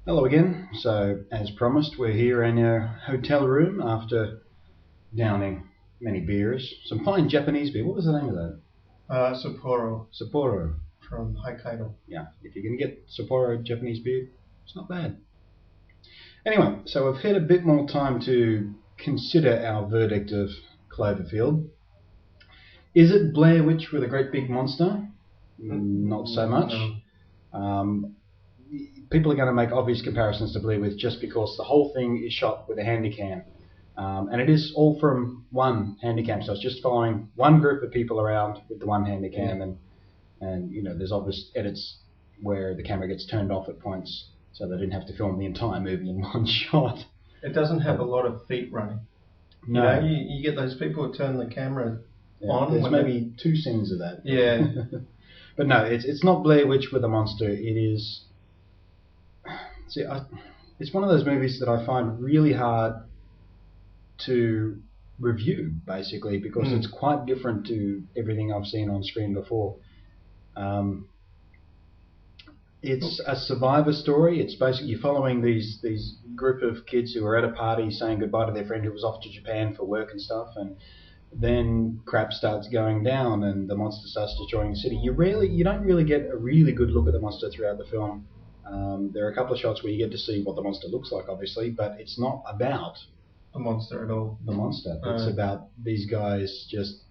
Hello again. So, as promised, we're here in our hotel room after downing many beers. Some fine Japanese beer. What was the name of that? Sapporo Sapporo. from Hokkaido. Yeah, if you can get Sapporo Japanese beer, it's not bad. Anyway, so we've had a bit more time to consider our verdict of Cloverfield. Is it Blair Witch with a great big monster? Not so much. No. People are going to make obvious comparisons to Blair Witch just because the whole thing is shot with a handycam. And it is all from one handycam, so it's just following one group of people around with the one handycam, and you know, there's obvious edits where the camera gets turned off at points, so they didn't have to film the entire movie in one shot. It doesn't have a lot of feet running. No. You get those people who turn the camera on. There's maybe 2 scenes of that. Yeah. But no, it's not Blair Witch with a monster. It is. It's one of those movies that I find really hard to review, basically, because it's quite different to everything I've seen on screen before. It's a survivor story. It's basically you're following these group of kids who are at a party saying goodbye to their friend who was off to Japan for work and stuff, and then crap starts going down and the monster starts destroying the city. You don't really get a really good look at the monster throughout the film. There are a couple of shots where you get to see what the monster looks like, obviously, but it's not about the monster at all. The monster. It's about these guys just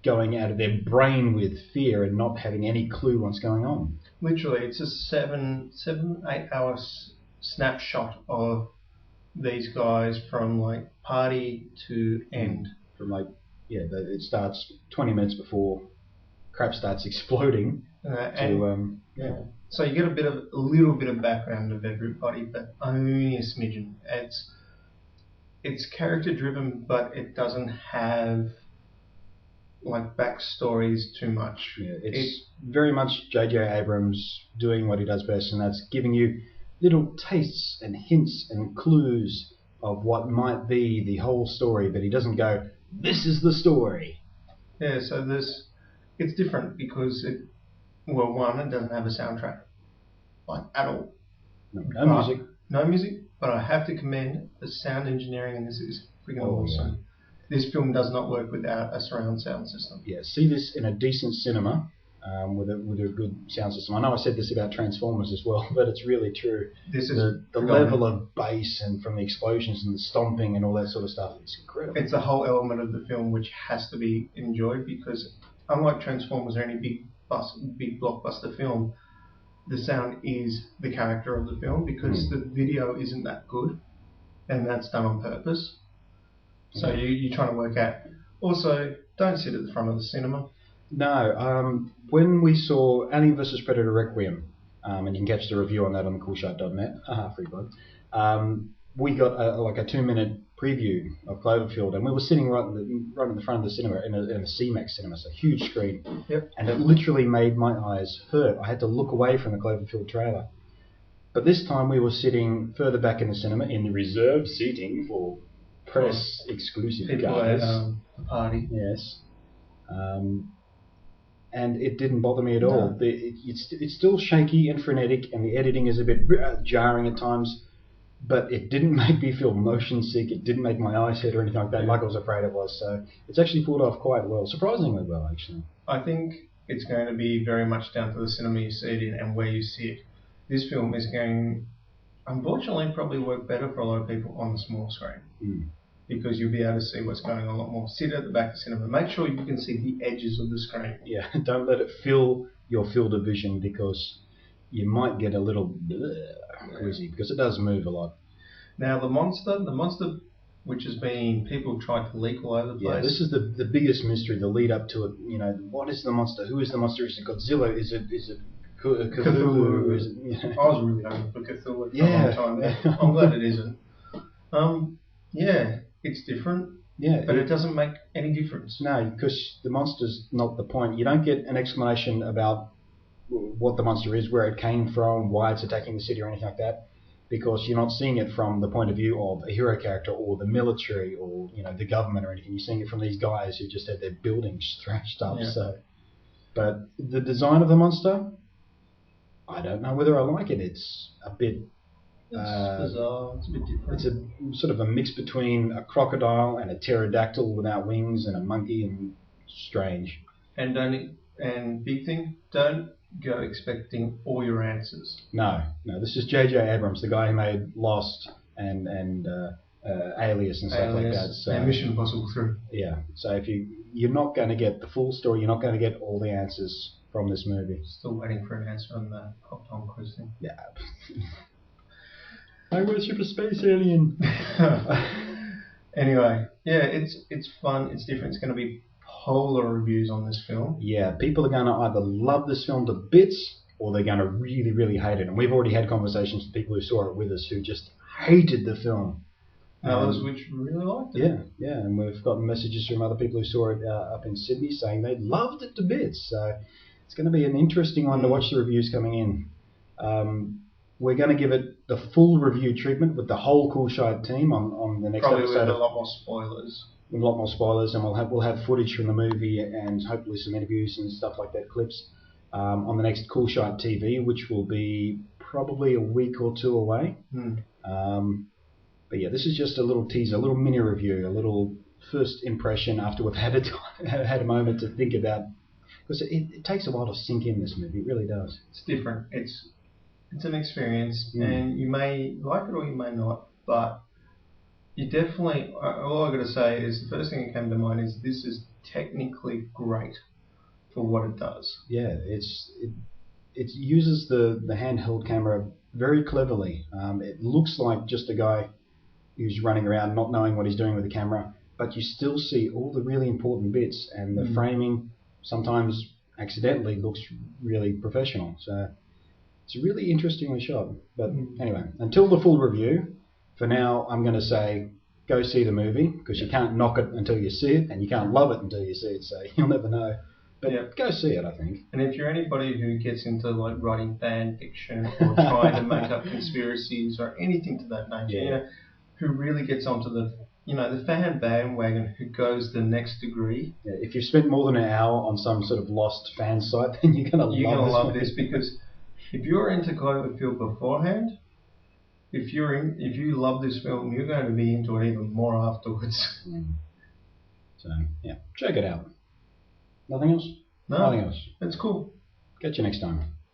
going out of their brain with fear and not having any clue what's going on. Literally, it's a 8 hour snapshot of these guys from like party to end. From like, it starts 20 minutes before crap starts exploding. So you get a little bit of background of everybody, but only a smidgen. It's character driven, but it doesn't have like backstories too much. Yeah, it's very much J.J. Abrams doing what he does best, and that's giving you little tastes and hints and clues of what might be the whole story, but he doesn't go, this is the story. Yeah, so it's different because it doesn't have a soundtrack, like at all. No music. No music, but I have to commend the sound engineering, and this is freaking awesome. Yeah. This film does not work without a surround sound system. Yeah, see this in a decent cinema with a good sound system. I know I said this about Transformers as well, but it's really true. This is the level of bass and from the explosions and the stomping and all that sort of stuff. It's incredible. It's a whole element of the film which has to be enjoyed because unlike Transformers or any big blockbuster film, the sound is the character of the film because the video isn't that good, and that's done on purpose. So you're trying to work out. Also, don't sit at the front of the cinema. No. When we saw Alien vs Predator Requiem, and you can catch the review on that on coolshot.net, free plug, we got a 2-minute preview of Cloverfield, and we were sitting right in the front of the cinema in a CMAX cinema, so a huge screen. Yep. And it literally made my eyes hurt. I had to look away from the Cloverfield trailer. But this time we were sitting further back in the cinema in the reserved seating for press exclusive people guys. At the party. Yes. And it didn't bother me at all. It's still shaky and frenetic, and the editing is a bit jarring at times. But it didn't make me feel motion sick. It didn't make my eyes hurt or anything like that, like I was afraid it was. So it's actually pulled off quite well, surprisingly well, actually. I think it's going to be very much down to the cinema you see it in and where you see it. This film is going, unfortunately, probably work better for a lot of people on the small screen because you'll be able to see what's going on a lot more. Sit at the back of the cinema. Make sure you can see the edges of the screen. Yeah, don't let it fill your field of vision because you might get a little quizzy because it does move a lot. Now the monster which has been, people tried to leak all over the place. Yeah, this is the biggest mystery, the lead up to it. You know, what is the monster? Who is the monster? Is it Godzilla? Is it Cthulhu? Is it, I was really hoping for Cthulhu for a long time. I'm glad it isn't. It's different. Yeah, but it doesn't make any difference. No, because the monster's not the point. You don't get an explanation about what the monster is, where it came from, why it's attacking the city or anything like that, because you're not seeing it from the point of view of a hero character or the military or the government or anything. You're seeing it from these guys who just had their buildings thrashed up. Yeah. But the design of the monster, I don't know whether I like it. It's a bit. It's bizarre. It's a bit different. It's a sort of a mix between a crocodile and a pterodactyl without wings and a monkey, and strange. And big thing, don't go expecting all your answers. No. This is J.J. Abrams, the guy who made Lost and Alias and stuff like that. So, and Mission Impossible 3. Yeah. So if you're not going to get the full story, you're not going to get all the answers from this movie. Still waiting for an answer on the Tom Cruise thing. Yeah. I worship a space alien. Anyway, yeah, it's fun. It's different. It's going to be polar reviews on this film. Yeah, people are going to either love this film to bits or they're going to really, really hate it. And we've already had conversations with people who saw it with us who just hated the film. Others which really liked it. Yeah, and we've gotten messages from other people who saw it up in Sydney saying they loved it to bits. So it's going to be an interesting one to watch the reviews coming in. We're going to give it the full review treatment with the whole Cool Shite team on the next Probably episode. with a lot more spoilers. With a lot more spoilers, and we'll have footage from the movie and hopefully some interviews and stuff like that, clips, on the next Cool Shite TV, which will be probably a week or two away. But yeah, this is just a little teaser, a little mini review, a little first impression after we've had a moment to think about, because it takes a while to sink in, this movie. It really does. It's different. It's an experience, and you may like it or you may not, but you definitely, all I've got to say is the first thing that came to mind is this is technically great for what it does. Yeah, it uses the handheld camera very cleverly. It looks like just a guy who's running around not knowing what he's doing with the camera, but you still see all the really important bits, and the framing sometimes accidentally looks really professional. So it's really interestingly shot. But anyway, until the full review, for now I'm going to say go see the movie, because you can't knock it until you see it, and you can't love it until you see it, so you'll never know. But go see it, I think. And if you're anybody who gets into like writing fan fiction or trying to make up conspiracies or anything to that nature, you know, who really gets onto the fan bandwagon, who goes the next degree. Yeah, if you've spent more than an hour on some sort of lost fan site, then you're going to love this, because if you're into Cloverfield beforehand, if you love this film, you're going to be into it even more afterwards. So yeah, check it out. Nothing else? No, Nothing else. It's cool. Catch you next time.